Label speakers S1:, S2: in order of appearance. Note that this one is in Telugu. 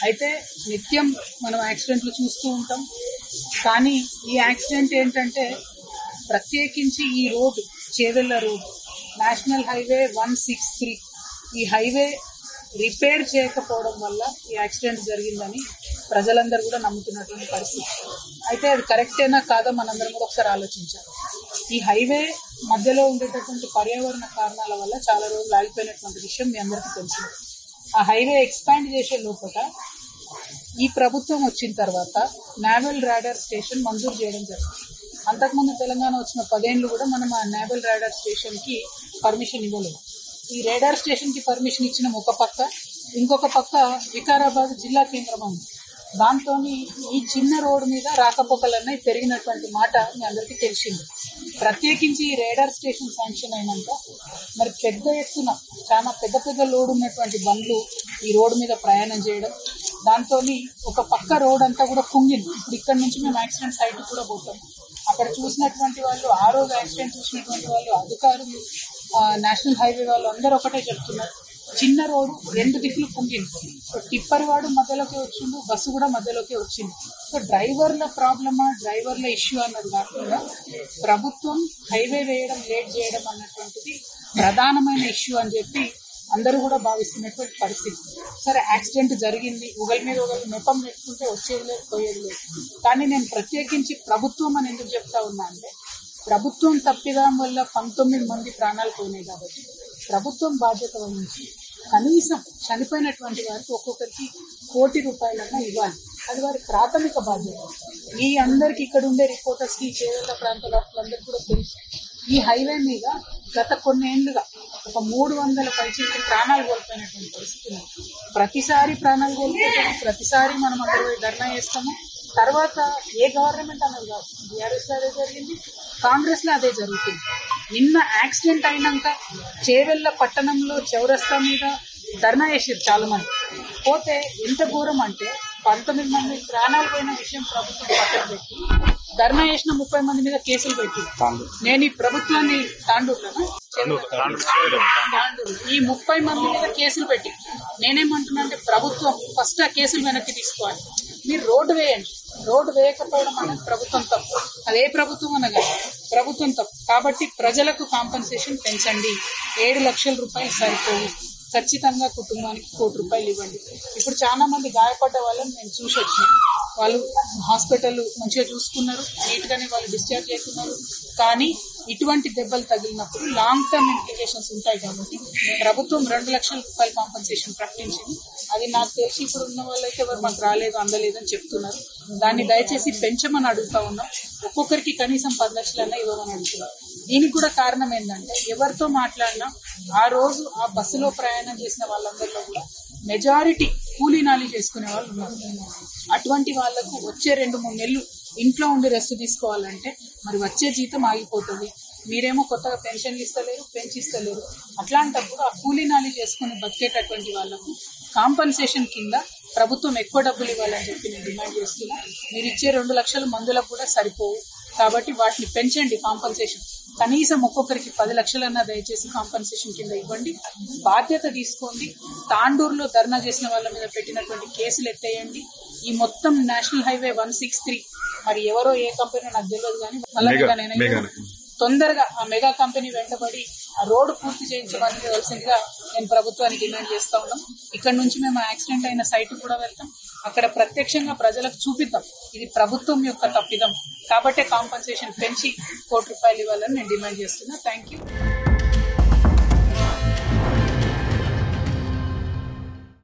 S1: అయితే నిత్యం మనం యాక్సిడెంట్లు చూస్తూ ఉంటాం. కానీ ఈ యాక్సిడెంట్ ఏంటంటే ప్రత్యేకించి ఈ road Chevella road national highway 163 ఈ హైవే రిపేర్ చేయకపోవడం వల్ల ఈ యాక్సిడెంట్ జరిగిందని ప్రజలందరూ కూడా నమ్ముతున్నటువంటి పరిస్థితి. అయితే అది కరెక్టేనా కాదా మనందరం కూడా ఒకసారి ఆలోచించాలి. ఈ హైవే మధ్యలో ఉండేటటువంటి పర్యావరణ కారణాల వల్ల చాలా రోజులు ఆగిపోయినటువంటి విషయం మీ అందరికీ తెలిసింది. ఆ హైవే ఎక్స్పాండ్ చేసే లోపల ఈ ప్రభుత్వం వచ్చిన తర్వాత నేవల్ రాడార్ స్టేషన్ మంజూరు చేయడం జరిగింది. అంతకుముందు తెలంగాణ వచ్చిన 10 ఏళ్ళు కూడా మనం ఆ నేవల్ రాడార్ స్టేషన్కి పర్మిషన్ ఇవ్వలేదు. ఈ రాడార్ స్టేషన్కి పర్మిషన్ ఇచ్చిన ఒక పక్క, ఇంకొక పక్క వికారాబాద్ జిల్లా కేంద్రం ఉంది. దాంతో ఈ చిన్న రోడ్డు మీద రాకపోకలన్నీ పెరిగినటువంటి మాట మీ అందరికీ తెలిసింది. ప్రత్యేకించి ఈ రాడార్ స్టేషన్ శాంక్షన్ అయినాక మరి పెద్ద ఎత్తున చాలా పెద్ద లోడ్ ఉన్నటువంటి బండ్లు ఈ రోడ్డు మీద ప్రయాణం చేయడం, దాంతో ఒక పక్క రోడ్ అంతా కూడా కుంగింది. ఇప్పుడు ఇక్కడ నుంచి మేము యాక్సిడెంట్ సైట్ కూడా పోతాం. అక్కడ చూసినటువంటి వాళ్ళు, ఆ రోజు యాక్సిడెంట్ చూసినటువంటి వాళ్ళు, అధికారులు, నేషనల్ హైవే వాళ్ళు అందరూ ఒకటే చెప్తున్నారు, చిన్న రోడ్డు 2 దిక్కులు కుంగింది. సో టిప్పర్ వాడు మధ్యలోకి వచ్చిండు, బస్సు కూడా మధ్యలోకి వచ్చింది. సో డ్రైవర్ల ప్రాబ్లమా, డ్రైవర్ల ఇష్యూ అన్నది కాకుండా ప్రభుత్వం హైవే వేయడం లేట్ చేయడం అన్నటువంటిది ప్రధానమైన ఇష్యూ అని చెప్పి అందరూ కూడా భావిస్తున్నటువంటి పరిస్థితి. సరే యాక్సిడెంట్ జరిగింది, ఒకరి మీద ఒకరు నెపం పెట్టుకుంటే వచ్చేది లేదు, పోయేది లేదు. కానీ నేను ప్రత్యేకించి ప్రభుత్వం అని ఎందుకు చెప్తా ఉన్నా అంటే, ప్రభుత్వం తప్పిదం వల్ల 19 మంది ప్రాణాలు పోయినాయి కాబట్టి ప్రభుత్వం బాధ్యత వహించి కనీసం చనిపోయినటువంటి వారికి ఒక్కొక్కరికి ₹1,00,00,000 ఇవ్వాలి. అది వారి ప్రాథమిక బాధ్యత. ఈ అందరికి ఇక్కడ ఉండే రిపోర్టర్స్కి, చేవెళ్ళ ప్రాంత వాసులందరికీ కూడా తెలుసు, ఈ హైవే మీద గత కొన్ని ఏళ్లుగా ఒక 300 పైచీలకి ప్రాణాలు కోల్పోయినటువంటి పరిస్థితి. ప్రతిసారి ప్రాణాలు కోల్పోతాము, ప్రతిసారి మనం అక్కడ ధర్నా చేస్తాము. తర్వాత ఏ గవర్నమెంట్ అన్నది కాదు, బీఆర్ఎస్ లో అదే జరిగింది, కాంగ్రెస్ లో అదే జరుగుతుంది. నిన్న యాక్సిడెంట్ అయినాక చేవెళ్ళ పట్టణంలో చౌరస్తా మీద ధర్నా చేసారు చాలా మంది. పోతే ఎంత ఘోరం అంటే 19 మంది ప్రాణాలు పోయిన విషయం ప్రభుత్వం పక్కన పెట్టి ధర్నా చేసిన 30 మంది మీద కేసులు పెట్టి, నేను ఈ ప్రభుత్వాన్ని తాండూరు ఈ 30 మంది మీద కేసులు పెట్టి నేనేమంటున్నా అంటే, ప్రభుత్వం ఫస్ట్ ఆ కేసులు వెనక్కి తీసుకోవాలి. మీరు రోడ్డు వేయండి, రోడ్డు వేయకపోవడం అనేది ప్రభుత్వం తప్పు, అదే ప్రభుత్వం అనగా ప్రభుత్వం తప్పు. కాబట్టి ప్రజలకు కాంపన్సేషన్ పెంచండి. 7 లక్షల రూపాయలు సరిపోవు, ఖచ్చితంగా కుటుంబానికి ₹1,00,00,000 ఇవ్వండి. ఇప్పుడు చాలా మంది గాయపడ్డ వాళ్ళని నేను చూసి వచ్చినాను. వాళ్ళు హాస్పిటల్ మంచిగా చూసుకున్నారు, నీట్గానే వాళ్ళు డిశ్చార్జ్ చేస్తున్నారు. కానీ ఇటువంటి దెబ్బలు తగిలినప్పుడు లాంగ్ టర్మ్ ఇంప్లికేషన్స్ ఉంటాయి కాబట్టి ప్రభుత్వం ₹2 లక్షల కాంపన్సేషన్ ప్రకటించింది. అది నాకు తెలిసి ఇప్పుడు ఉన్న వాళ్ళైతే ఎవరు మాకు రాలేదు, అందలేదని చెప్తున్నారు. దాన్ని దయచేసి పెంచమని అడుగుతా ఉన్నాం. ఒక్కొక్కరికి కనీసం 10 లక్షలన్నా ఇవ్వమని అడుగుతున్నారు. దీనికి కూడా కారణం ఏంటంటే, ఎవరితో మాట్లాడినా ఆ రోజు ఆ బస్సులో ప్రయాణం చేసిన వాళ్ళందరిలో కూడా మెజారిటీ కూలీ నాలి చేసుకునే వాళ్ళు ఉన్నారు. అటువంటి వాళ్లకు వచ్చే 2-3 నెలలు ఇంట్లో ఉండి రెస్ట్ తీసుకోవాలంటే మరి వచ్చే జీతం ఆగిపోతుంది. మీరేమో కొత్తగా పెన్షన్లు ఇస్తలేరు, పెంచిస్తలేరు. అట్లాంటప్పుడు ఆ కూలీ నాలి చేసుకుని బతికేటటువంటి వాళ్లకు కాంపన్సేషన్ కింద ప్రభుత్వం ఎక్కువ డబ్బులు ఇవ్వాలని చెప్పి నేను డిమాండ్ చేస్తున్నా. మీరు ఇచ్చే 2 లక్షల మందులకు కూడా సరిపోవు కాబట్టి వాటిని పెంచండి. కాంపన్సేషన్ కనీసం ఒక్కొక్కరికి 10 లక్షలన్నా దయచేసి కాంపన్సేషన్ కింద ఇవ్వండి. బాధ్యత తీసుకోండి. తాండూరులో ధర్నా చేసిన వాళ్ళ మీద పెట్టినటువంటి కేసులు ఎత్తేయండి. ఈ మొత్తం నేషనల్ హైవే 163 మరి ఎవరో ఏ కంపెనీ నాకు తెలియదు, కానీ మళ్ళీ తొందరగా ఆ మెగా కంపెనీ వెంటబడి ఆ రోడ్డు పూర్తి చేయించమని తెలిసిందిగా నేను ప్రభుత్వానికి డిమాండ్ చేస్తా ఉన్నాం. ఇక్కడ నుంచి మేము యాక్సిడెంట్ అయిన సైట్ కూడా వెళ్తాం, అక్కడ ప్రత్యక్షంగా ప్రజలకు చూపిద్దాం ఇది ప్రభుత్వం యొక్క తప్పిదం. కాబట్టే కాంపన్సేషన్ పెంచి ₹1,00,00,000 ఇవ్వాలని నేను డిమాండ్ చేస్తున్నా. Thank you.